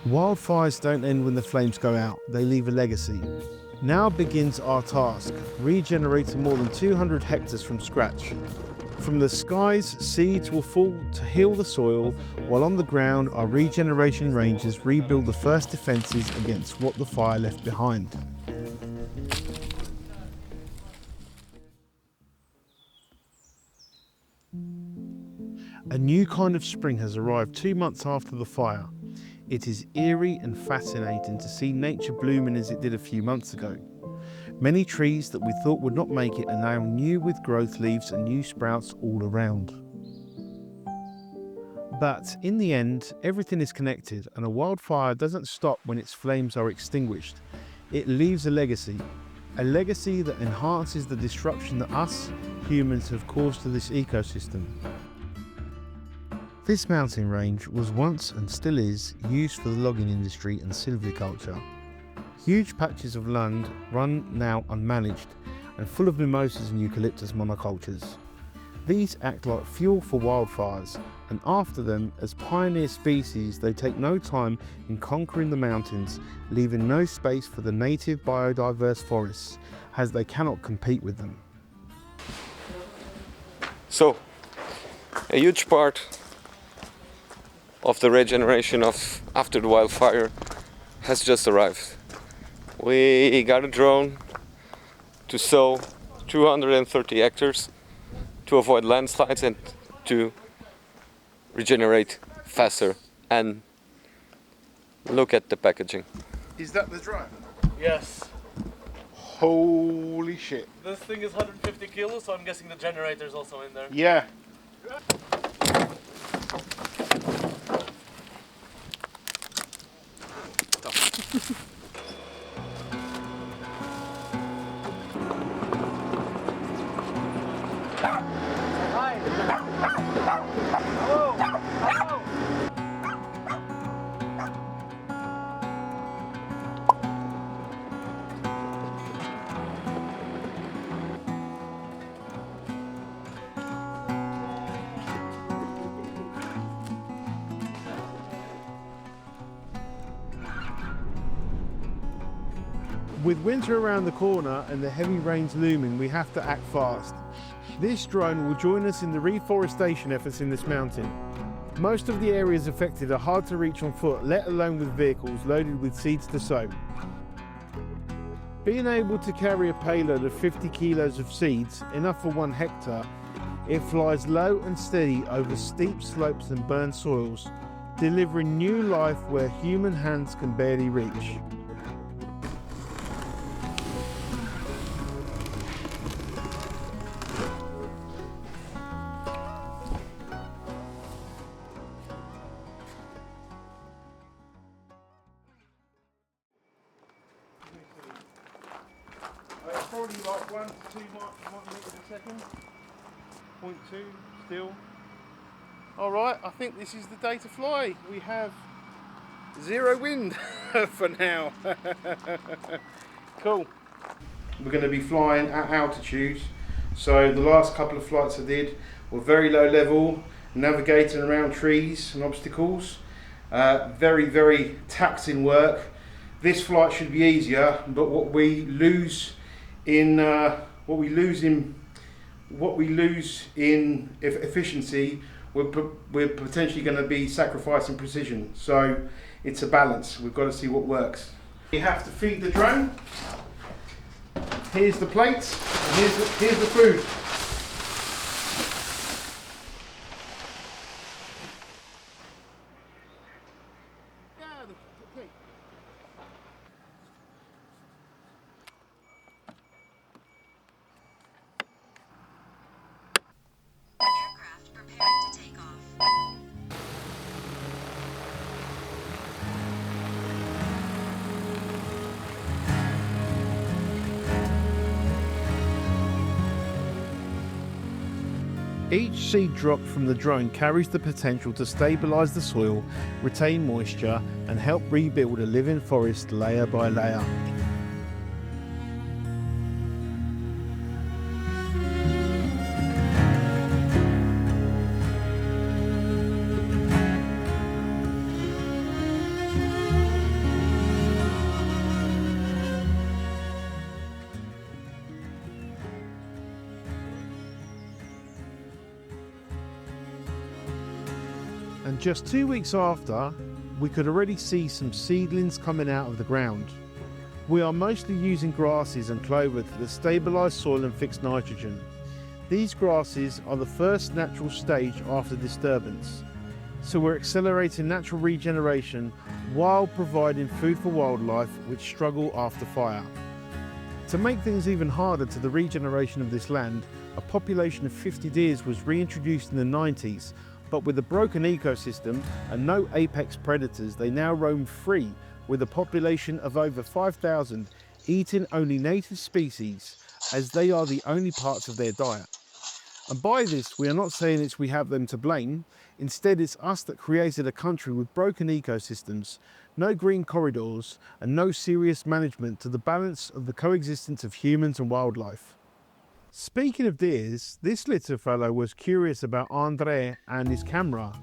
Wildfires don't end when the flames go out, they leave a legacy. Now begins our task, regenerating more than 200 hectares from scratch. From the skies, seeds will fall to heal the soil, while on the ground our regeneration rangers rebuild the first defences against what the fire left behind. A new kind of spring has arrived 2 months after the fire. It is eerie and fascinating to see nature blooming as it did a few months ago. Many trees that we thought would not make it are now new with growth leaves and new sprouts all around. But in the end, everything is connected, and a wildfire doesn't stop when its flames are extinguished. It leaves a legacy that enhances the disruption that us, humans, have caused to this ecosystem. This mountain range was once and still is used for the logging industry and silviculture. Huge patches of land run now unmanaged and full of mimosas and eucalyptus monocultures. These act like fuel for wildfires, and after them, as pioneer species, they take no time in conquering the mountains, leaving no space for the native biodiverse forests, as they cannot compete with them. So, a huge part of the regeneration of after the wildfire has just arrived. We got a drone to sow 230 hectares to avoid landslides and to regenerate faster. And look at the packaging. Is that the drone? Yes. Holy shit. This thing is 150 kilos, so I'm guessing the generator is also in there. Yeah. With winter around the corner and the heavy rains looming, we have to act fast. This drone will join us in the reforestation efforts in this mountain. Most of the areas affected are hard to reach on foot, let alone with vehicles loaded with seeds to sow. Being able to carry a payload of 50 kilos of seeds, enough for 1 hectare, it flies low and steady over steep slopes and burnt soils, delivering new life where human hands can barely reach. Probably like 1 to 2 meters a second. 0.2 still. Alright, I think this is the day to fly. We have 0 wind for now. Cool. We're going to be flying at altitude. So the last couple of flights I did were very low level, navigating around trees and obstacles. Very, very taxing work. This flight should be easier, but what we lose in efficiency, we're potentially going to be sacrificing precision. So it's a balance. We've got to see what works. You have to feed the drone. Here's the plates. And here's the food. Each seed dropped from the drone carries the potential to stabilise the soil, retain moisture and help rebuild a living forest layer by layer. Just 2 weeks after, we could already see some seedlings coming out of the ground. We are mostly using grasses and clover to stabilise soil and fix nitrogen. These grasses are the first natural stage after disturbance, so we're accelerating natural regeneration while providing food for wildlife which struggle after fire. To make things even harder to the regeneration of this land, a population of 50 deers was reintroduced in the 90s, but with a broken ecosystem and no apex predators, they now roam free with a population of over 5,000, eating only native species as they are the only parts of their diet. And by this, we are not saying we have them to blame. Instead, it's us that created a country with broken ecosystems, no green corridors, and no serious management to the balance of the coexistence of humans and wildlife. Speaking of deers, this little fellow was curious about André and his camera.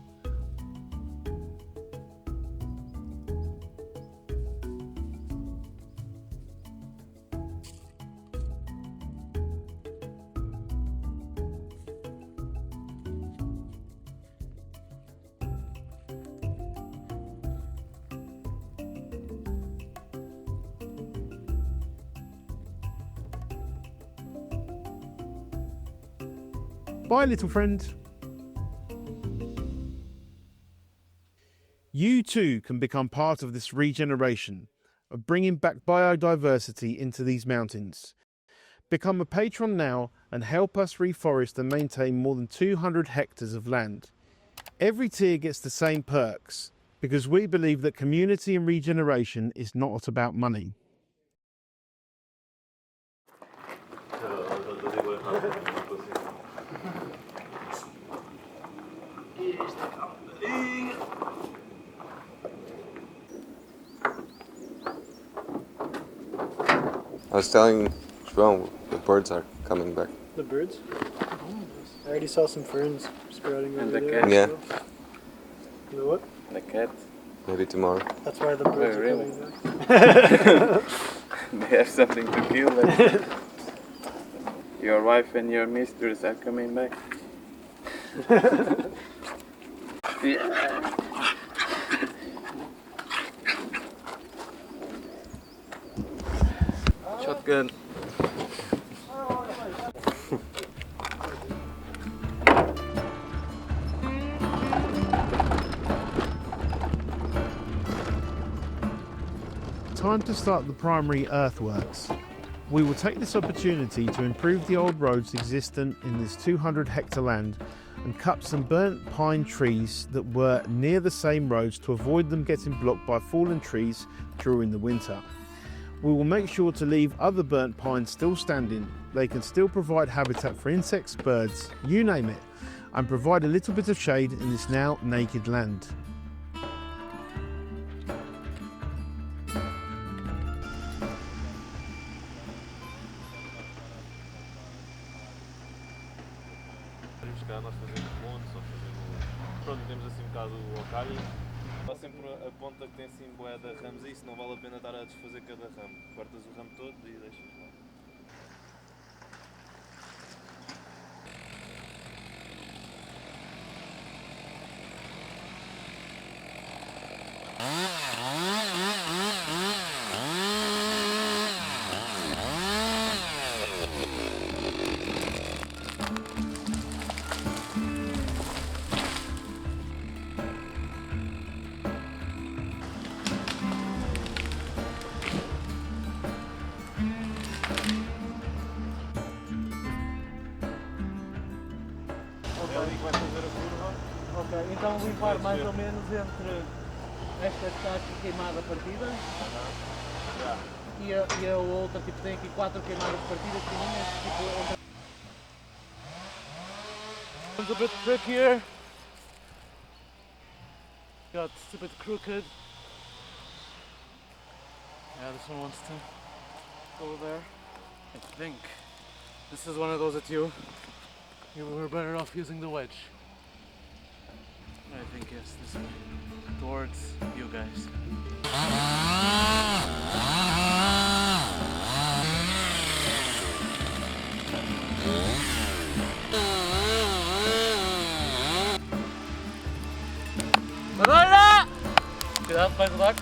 Bye, little friend. You too can become part of this regeneration, of bringing back biodiversity into these mountains. Become a patron now and help us reforest and maintain more than 200 hectares of land. Every tier gets the same perks, because we believe that community and regeneration is not about money. I was telling João the birds are coming back. The birds? Oh, nice. I already saw some ferns sprouting over the there. cat. Yeah. The what? The cat. Maybe tomorrow. That's why the birds are really? coming back. They have something to kill. Like your wife and your mistress are coming back. Yeah. Shotgun. Time to start the primary earthworks. We will take this opportunity to improve the old roads existent in this 200 hectare land and cut some burnt pine trees that were near the same roads to avoid them getting blocked by fallen trees during the winter. We will make sure to leave other burnt pines still standing. They can still provide habitat for insects, birds, you name it, and provide a little bit of shade in this now naked land. Nós fazemos pontos ou fazemos. Pronto, temos assim um bocado o calho. Há sempre a ponta que tem assim bué de ramos e isso não vale a pena estar a desfazer cada ramo. Cortas o ramo todo e deixas lá. Ok, então limpar mais ou menos entre esta que está aqui queimada partida e a outra, tipo, tem aqui 4 queimadas partidas pequenininhas, tipo, It's a bit trickier. Got a bit crooked. Yeah, this one wants to go there. I think this is one of those that you were better off using the wedge. I think yes, this way, towards you guys. Cuidado, vai rodar.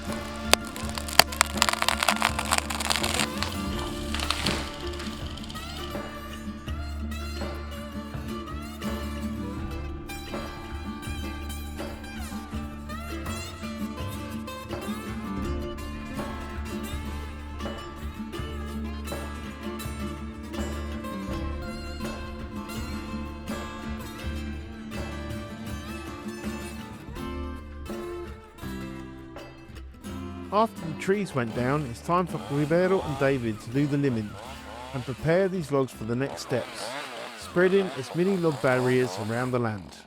After the trees went down, it's time for Ribeiro and David to do the limbing and prepare these logs for the next steps, spreading as many log barriers around the land.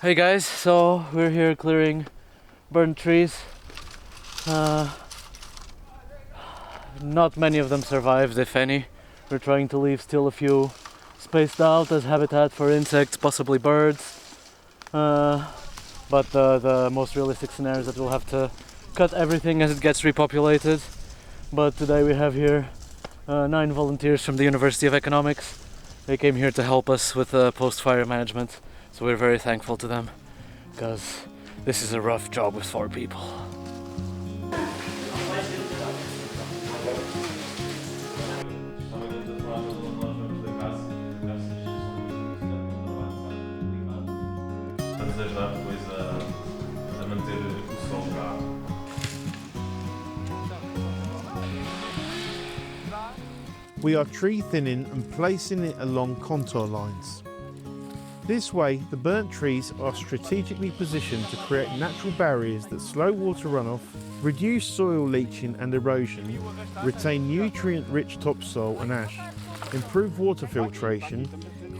Hey guys, so we're here clearing burnt trees. Not many of them survived, if any. We're trying to leave still a few spaced out as habitat for insects, possibly birds. But the most realistic scenario is that we'll have to cut everything as it gets repopulated. But today we have here 9 volunteers from the University of Economics. They came here to help us with post-fire management, so we're very thankful to them, because this is a rough job with 4 people. Ajudar depois a manter o som cá. We are tree thinning and placing it along contour lines. This way, the burnt trees are strategically positioned to create natural barriers that slow water runoff, reduce soil leaching and erosion, retain nutrient-rich topsoil and ash, improve water filtration,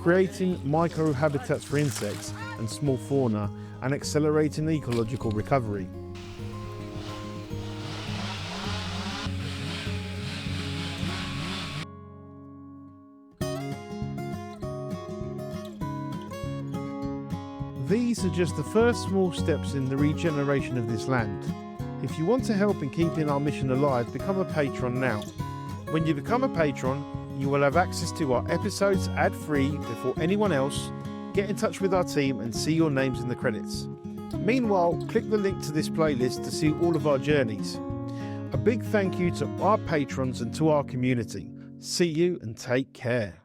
creating microhabitats for insects and small fauna, and accelerating ecological recovery. These are just the first small steps in the regeneration of this land. If you want to help in keeping our mission alive, become a patron now. When you become a patron, you will have access to our episodes ad-free before anyone else. Get in touch with our team and see your names in the credits. Meanwhile, click the link to this playlist to see all of our journeys. A big thank you to our patrons and to our community. See you and take care.